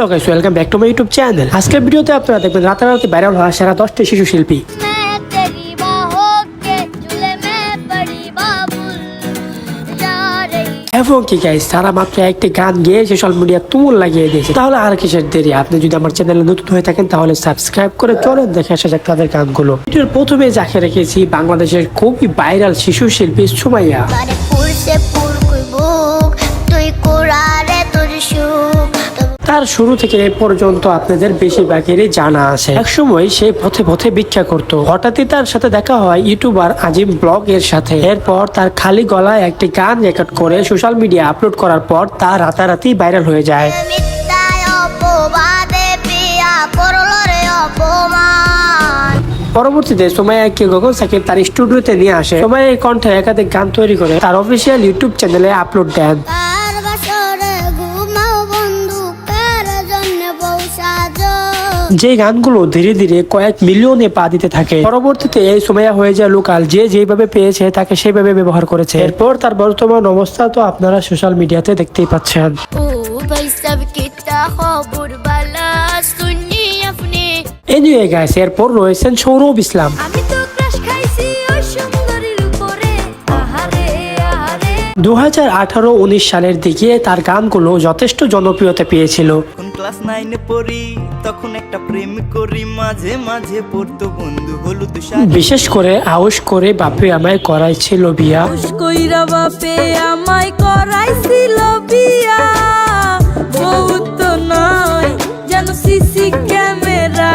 Hello guys, welcome back to my YouTube channel. আজকের ভিডিওতে আপনারা দেখবেন রাতারাতি ভাইরাল হওয়া সেরা 10টি শিশু শিল্পী। এবং কি গাইস, তারা মাত্র একটি গান গেয়ে সোশ্যাল মিডিয়া তুমুল লাগিয়ে দিয়েছে। তাহলে আর কিসের দেরি? আপনি যদি আমার চ্যানেলে নতুন হয়ে থাকেন তাহলে সাবস্ক্রাইব করে চলেন দেখে আসা যাক তাদের গানগুলো। ভিডিওর প্রথমে যাকে রেখেছি বাংলাদেশের খুবই ভাইরাল শিশু শিল্পী সুমাইয়া। তার শুরু থেকে এ পর্যন্ত আপনাদের বেশিরভাগেরই জানা আছে। একসময় সে পথে পথে ভিক্ষা করত। হঠাৎই তার সাথে দেখা হয় ইউটিউবার আজিম ব্লগ এর সাথে। এরপর তার খালি গলায় একটি গান রেকর্ড করে সোশ্যাল মিডিয়া আপলোড করার পর তা রাতারাতি ভাইরাল হয়ে যায়। পরবর্তীতে সুমাইয়াকে গগন সাকিব তার স্টুডিওতে নিয়ে আসে। সুমাইয়ার কণ্ঠে একাধিক গান তৈরি করে তার অফিসিয়াল ইউটিউব চ্যানেলে আপলোড দেন। যে গানগুলো ধীরে ধীরে কয়েক মিলিয়নে পা দিতে থাকে। পরবর্তীতে এই সুমাইয়া হয়ে যায় লোকাল। যে যেভাবে পেয়েছে তাকে সেভাবে ব্যবহার করেছে। এরপর তার বর্তমান অবস্থা তো আপনারা সোশ্যাল মিডিয়াতে দেখতেই পাচ্ছেন। এনিওয়ে গাইস, এরপর রয়েছেন সৌরভ ইসলাম। 2018-19 সালের দিকে তার গানগুলো যথেষ্ট জনপ্রিয়তা পেয়েছিল। ক্লাস 9 পড়ি তখন একটা প্রেম করি, মাঝে মাঝে পড়তো বন্ধু হলুদ শাড়ি। বিশেষ করে আউশ করে বাপে আমায় করাইছিল বিয়া। আউশ কইরা বাপে আমায় করাইছিল বিয়া। বহুত তো নয় যেন সিসি ক্যামেরা।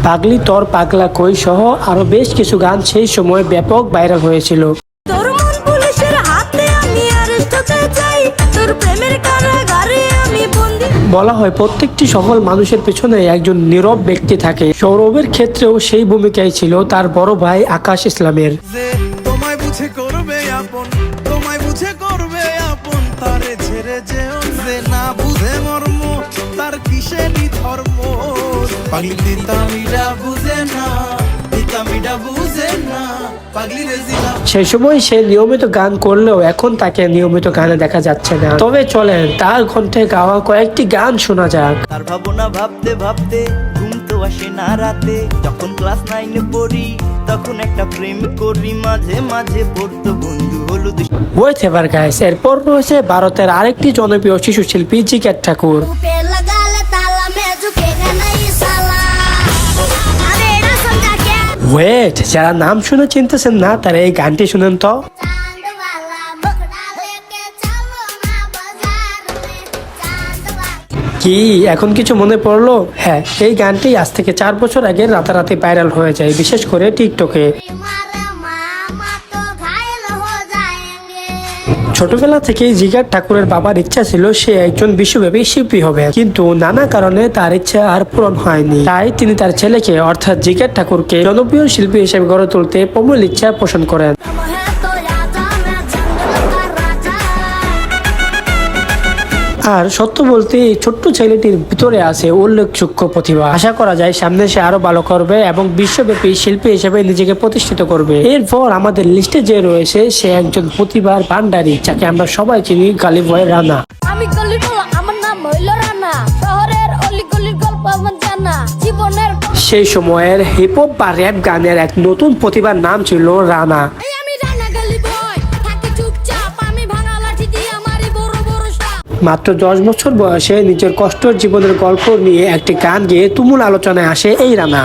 পাগলি তোর পাগলা কই সহ আরো বেশ কিছু গান সেই সময় ব্যাপক ভাইরাল হয়েছিল। বলা হয় প্রত্যেকটি সফল মানুষের পেছনে একজন নীরব ব্যক্তি থাকে। সৌরভের ক্ষেত্রেও সেই ভূমিকাই ছিল তার বড় ভাই আকাশ ইসলামের। তোমায় বুঝে করবে আপন, তোমায় বুঝে করবে আপন, তারে ছেড়ে যেও যে না বুঝে মর্ম, তার কিসেরই ধর্ম। পাগলি দিতামিরা বুঝে না, দিতামিরা বুঝে না, পাগলি রেজিলা। সেই সময় সে নিয়মিত গান করলেও এখন তাকে নিয়মিত গানে দেখা যাচ্ছে না। তবে চলেন তার কণ্ঠে গাওয়া কয়েকটি গান শোনা যাক। তার ভাবনা ভাবতে ভাবতে ঘুম তো আসে না রাতে। যখন ক্লাস 9 পড়ি তখন একটা প্রেম করি, মাঝে মাঝে পড়তো বন্ধু হলুদ। ওয়েট এভার গাইস, এরপর রয়েছে ভারতের আরেকটি জনপ্রিয় শিশু শিল্পী জিকেট ঠাকুর। ওয়েট, যারা নাম শুনে চিনতেছেন না তারা এই গানটি শুনেন তো। কি এখন কিছু মনে পড়লো? হ্যাঁ, এই গানটি আজ থেকে 4 বছর আগে রাতারাতি ভাইরাল হয়ে যায়, বিশেষ করে টিকটকে। ছোটবেলা থেকেই জিগার ঠাকুরের বাবার ইচ্ছা ছিল সে একজন বিশ্বব্যাপী শিল্পী হবে, কিন্তু নানা কারণে তার ইচ্ছা আর পূরণ হয়নি। তাই তিনি তার ছেলেকে অর্থাৎ জিগার ঠাকুরকে জনপ্রিয় শিল্পী হিসেবে গড়ে তুলতে প্রবল ইচ্ছা পোষণ করেন। আর সত্য বলতে এই ছোট্ট ছেলেটির ভিতরে আছে উল্লেখযোগ্য প্রতিভা। আশা করা যায় সামনে সে আরো ভালো করবে এবং বিশ্বব্যাপী শিল্পী হিসেবে নিজেকে প্রতিষ্ঠিত করবে। এরপর আমাদের লিস্টে যে রয়েছে সে একজন প্রতিভার ভান্ডারী, যাকে আমরা সবাই চিনি গালিব বয় রানা। আমি গলিব, আমার নাম হইল রানা, শহরের অলি গলির গল্প আমার জানা, জীবনের সেই সময়ের হিপ হপ বা র‍্যাপ গানের এক নতুন প্রতিভার নাম ছিল রানা। মাত্র 10 বছর বয়সে নিজের কষ্টের জীবনের গল্প নিয়ে একটি গান গেয়ে তুমুল আলোচনায় আসে এই রানা।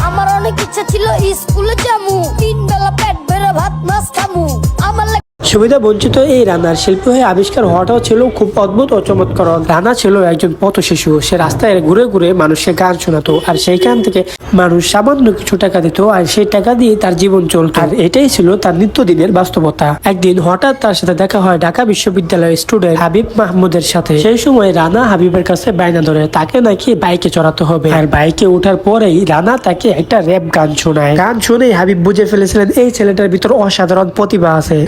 আমার অনেক ইচ্ছা ছিল স্কুলে যামু, 3 বেলা পেট ভরে ভাত মাছ খামু। সুবিধা বঞ্চিত এই রানার শিল্পী হয়ে আবিষ্কার হওয়াটাও ছিল খুব অদ্ভুত ও চমৎকার। রানা ছিল একজন পথ শিশু। সে রাস্তায় ঘুরে ঘুরে মানুষকে গান শোনাতো, আর সেইখান থেকে মানুষ সামান্য কিছু টাকা দিত, আর সেই টাকা দিয়ে তার জীবন চলত। আর এটাই ছিল তার নিত্যদিনের বাস্তবতা। একদিন হঠাৎ তার সাথে দেখা হয় ঢাকা বিশ্ববিদ্যালয়ের স্টুডেন্ট হাবিব মাহমুদের সাথে। সেই সময় রানা হাবিবের কাছে বায়না ধরে তাকে নাকি বাইকে চড়াতে হবে, আর বাইকে ওঠার পরেই রানা তাকে একটা র‍্যাপ গান শোনায়। গান শুনেই হাবিব বুঝে ফেলেছিলেন এই ছেলেটার ভিতর অসাধারণ প্রতিভা আছে।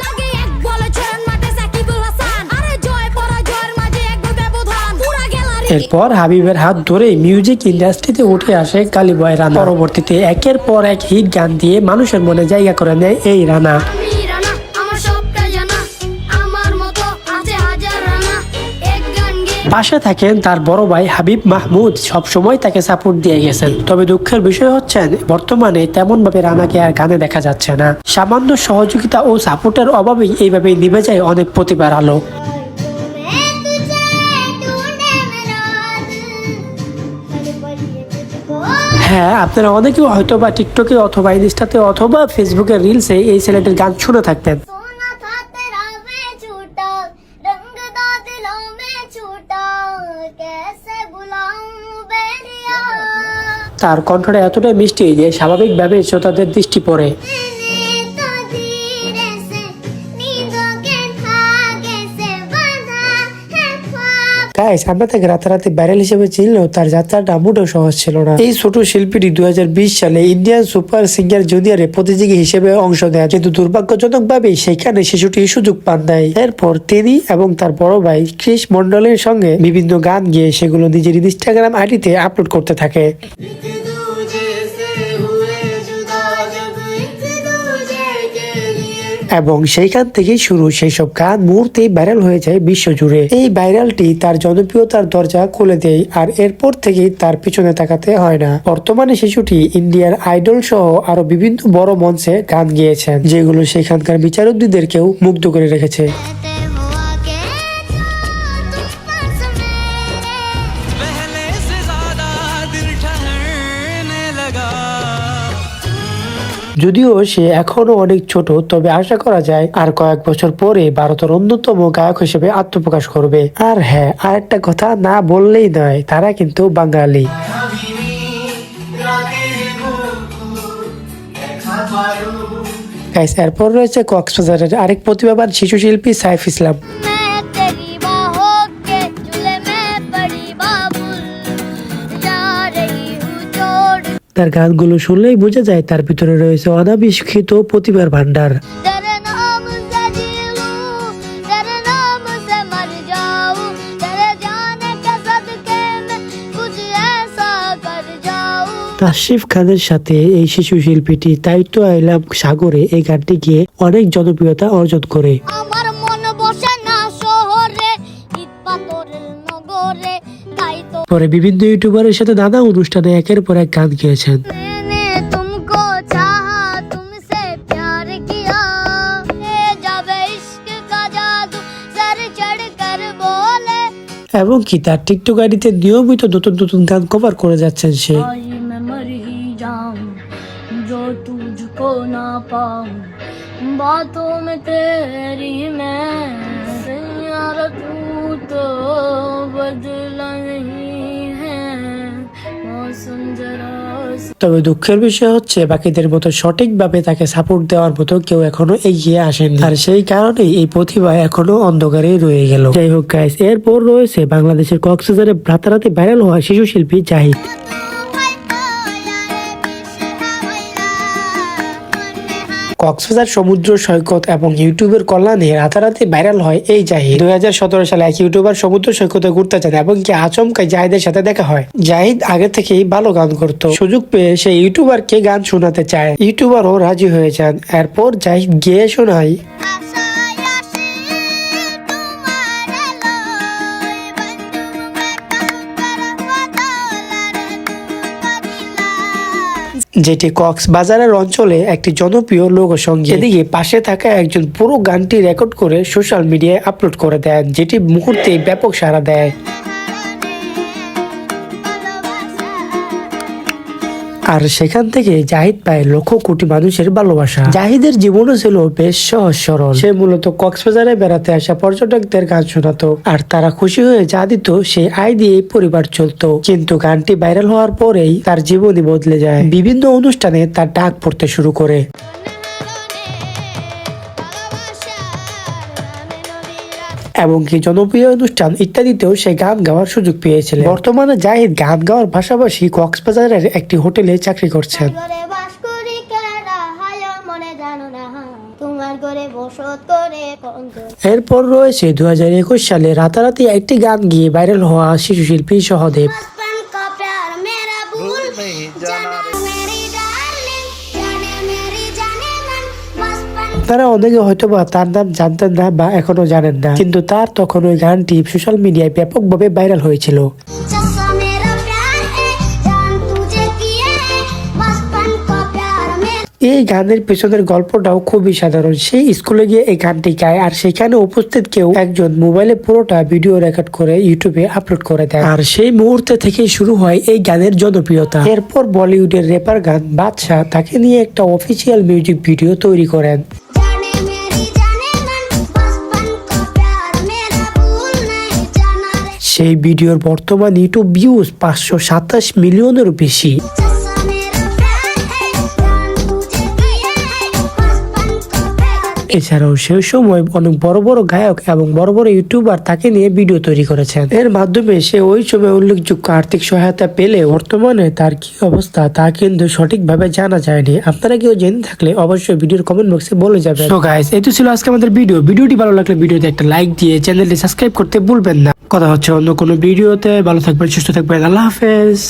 এরপর হাবিবের হাত ধরে মিউজিক ইন্ডাস্ট্রিতে উঠে আসে গালিব বয় রানা। পরবর্তীতে একের পর এক হিট গান দিয়ে মানুষের মনে জায়গা করে নেয় এই রানা। পাশে থাকেন তার বড় ভাই হাবিব মাহমুদ, সবসময় তাকে সাপোর্ট দিয়ে গেছেন। তবে দুঃখের বিষয় হচ্ছে বর্তমানে তেমন ভাবে রানাকে আর গানে দেখা যাচ্ছে না। সামান্য সহযোগিতা ও সাপোর্টের অভাবেই এইভাবে নিভে যায় অনেক প্রতিভার আলো। হ্যাঁ, আপনারা অনেকেও হয়তো বা টিকটকে অথবা ইনস্টাতে অথবা ফেসবুকের রিলসে এই ছেলেটির গান শুনে থাকতেন। তার কণ্ঠটা এতটাই মিষ্টি যে স্বাভাবিকভাবে শ্রোতাদের দৃষ্টি পড়ে। গাইস, আমরা তাকে রাতারাতি ভাইরাল হিসেবে চিনলেও তার যাত্রাটা মোটেও সহজ ছিল না। এই ছোট শিল্পীটি 2020 সালে ইন্ডিয়ান সুপার সিঙ্গার জুনিয়রে প্রতিযোগী হিসেবে অংশ নেয়, কিন্তু দুর্ভাগ্যজনকভাবে সেখানে শিশুটি সুযোগ পান নাই। এরপর তিনি এবং তার বড় ভাই ক্রিস মন্ডলের সঙ্গে বিভিন্ন গান গেয়ে সেগুলো নিজের ইনস্টাগ্রাম আইডিতে আপলোড করতে থাকে। এবং সেইখান থেকেই শুরু সেই সব গান মুহূর্তেই ভাইরাল হয়ে যায় বিশ্বজুড়ে। এই ভাইরালটি তার জনপ্রিয়তার দরজা খুলে দেয়, আর এরপর থেকেই তার পিছনে তাকাতে হয় না। বর্তমানে শিশুটি ইন্ডিয়ার আইডল সহ আরো বিভিন্ন বড় মঞ্চে গান গেয়েছেন, যেগুলো সেখানকার বিচারকদেরকেও মুগ্ধ করে রেখেছে। যদিও সে এখনো অনেক ছোট, তবে আশা করা যায় আর কয়েক বছর পরে ভারতের অন্যতম গায়ক হিসেবে আত্মপ্রকাশ করবে। আর হ্যাঁ, আরেকটা কথা না বললেই নয়, তারা কিন্তু বাঙালি। গাইস, এরপর রয়েছে কক্সবাজারের আরেক প্রতিভাবান শিশু শিল্পী সাইফ ইসলাম। তার গানগুলো শুনলেই বোঝা যায় তার ভিতরে রয়েছে অনাবিষ্কৃত প্রতিভার ভান্ডার। তাসরিফ খানের সাথে এই শিশু শিল্পীটি তাই তো আইলাম সাগরে এই গানটি গিয়ে অনেক জনপ্রিয়তা অর্জন করে। পরে বিভিন্ন ইউটিউবারের সাথে নানা অনুষ্ঠানে একের পর এক গান গেয়েছেন। এবং কি তার টিকটক আইডিতে নিয়মিত নতুন নতুন গান কভার করে যাচ্ছেন সে। তবে দুঃখের বিষয় হচ্ছে বাকিদের মতো সঠিকভাবে তাকে সাপোর্ট দেওয়ার মতো কেউ এখনো এগিয়ে আসেনি, আর সেই কারণে এই প্রতিভা এখনো অন্ধকারেই রয়ে গেল। যাই হোক গাইস, এরপর রয়েছে বাংলাদেশের কক্সবাজারে রাতারাতি ভাইরাল হওয়া শিশু শিল্পী জাহিদ। কক্সবাজার সমুদ্র সৈকত এবং ইউটিউবের কল্যাণে রাতারাতি ভাইরাল হয় এই জাহিদ। 2017 সালে এক ইউটিউবার সমুদ্র সৈকতে ঘুরতে যান এবং কি আচমকাই জাহিদের সাথে দেখা হয়। জাহিদ আগে থেকেই ভালো গান করত, সুযোগ পেয়ে সেই ইউটিউবারকে গান শোনাতে চায়, ইউটিউবারও রাজি হয়ে যান। এরপর জাহিদ গেয়ে শোনায়। যেটি কক্সবাজারের অঞ্চলে একটি জনপ্রিয় লোকসঙ্গীত। এদিকে পাশে থাকা একজন পুরো গানটি রেকর্ড করে সোশ্যাল মিডিয়ায় আপলোড করে দেন, যেটি মুহূর্তে ব্যাপক সাড়া দেয়। আর সেখান থেকে জাহিদ পায় লক্ষ কোটি মানুষের ভালোবাসা। জাহিদের জীবনও ছিল বেশ সহজ সরল। সে মূলত কক্সবাজারে বেড়াতে আসা পর্যটকদের গান শোনাতো, আর তারা খুশি হয়ে যা দিত সেই আয় দিয়ে পরিবার চলতো। কিন্তু গানটি ভাইরাল হওয়ার পরেই তার জীবনই বদলে যায়। বিভিন্ন অনুষ্ঠানে তার ডাক পড়তে শুরু করে। এমনকি জনপ্রিয় অনুষ্ঠান ইত্যাদিতেও সে গান গাওয়ার সুযোগ পেয়েছিলেন। বর্তমানে জাহিদ গান গাওয়ার পাশাপাশি কক্সবাজারের একটি হোটেলে চাকরি করছেন। এরপর রয়েছে 2021 সালে রাতারাতি একটি গান গিয়ে ভাইরাল হওয়া শিশু শিল্পী সহদেব। আপনারা অনেকে হয়তোবা তার নাম জানতেন না বা এখনো জানেন না, কিন্তু তার তখন ওই গানটি সোশ্যাল মিডিয়ায় ব্যাপকভাবে ভাইরাল হয়েছিল। जैसा मेरा प्यार है जान तुझे किए बचपन का प्यार मेरा এই গানের পেছনের গল্পটাও খুবই সাধারণ। সেই স্কুলে গিয়ে এই গানটি গায়, আর সেখানে উপস্থিত কেউ একজন মোবাইলে পুরোটা ভিডিও রেকর্ড করে ইউটিউবে আপলোড করে দেয়, আর সেই মুহূর্তে থেকেই শুরু হয় এই গানের জনপ্রিয়তা। এরপর বলিউডের র্যাপার গান বাদশাহ তাকে নিয়ে একটা অফিসিয়াল মিউজিক ভিডিও তৈরি করেন। जाने मेरी जाने मन बचपन का प्यार मेरा भूल नहीं जाना रे সেই ভিডিওর বর্তমান ইউটিউব ভিউজ 527 মিলিয়নেরও বেশি। जैसा मेरा प्यार है जान तुझे किए बचपन का प्यार এছাড়াও সেই সময় অনেক বড় বড় গায়ক এবং বড় বড় ইউটিউবার তাকে নিয়ে ভিডিও তৈরি করেছেন। এর মাধ্যমে সে ওই সময় উল্লেখযোগ্য আর্থিক সহায়তা পেলে বর্তমানে তার কি অবস্থা তা কিন্তু সঠিকভাবে জানা যায়নি। আপনারা কেউ জেনে থাকলে অবশ্যই ভিডিওর কমেন্ট বক্সে বলে যাবেন। তো গাইস, এই তো ছিল আজকে আমাদের ভিডিওটি ভালো লাগলে ভিডিওতে একটা লাইক দিয়ে চ্যানেলটি সাবস্ক্রাইব করতে ভুলবেন না। কথা হচ্ছে অন্য কোনো ভিডিওতে। ভালো থাকবেন, সুস্থ থাকবেন, আল্লাহ হাফেজ।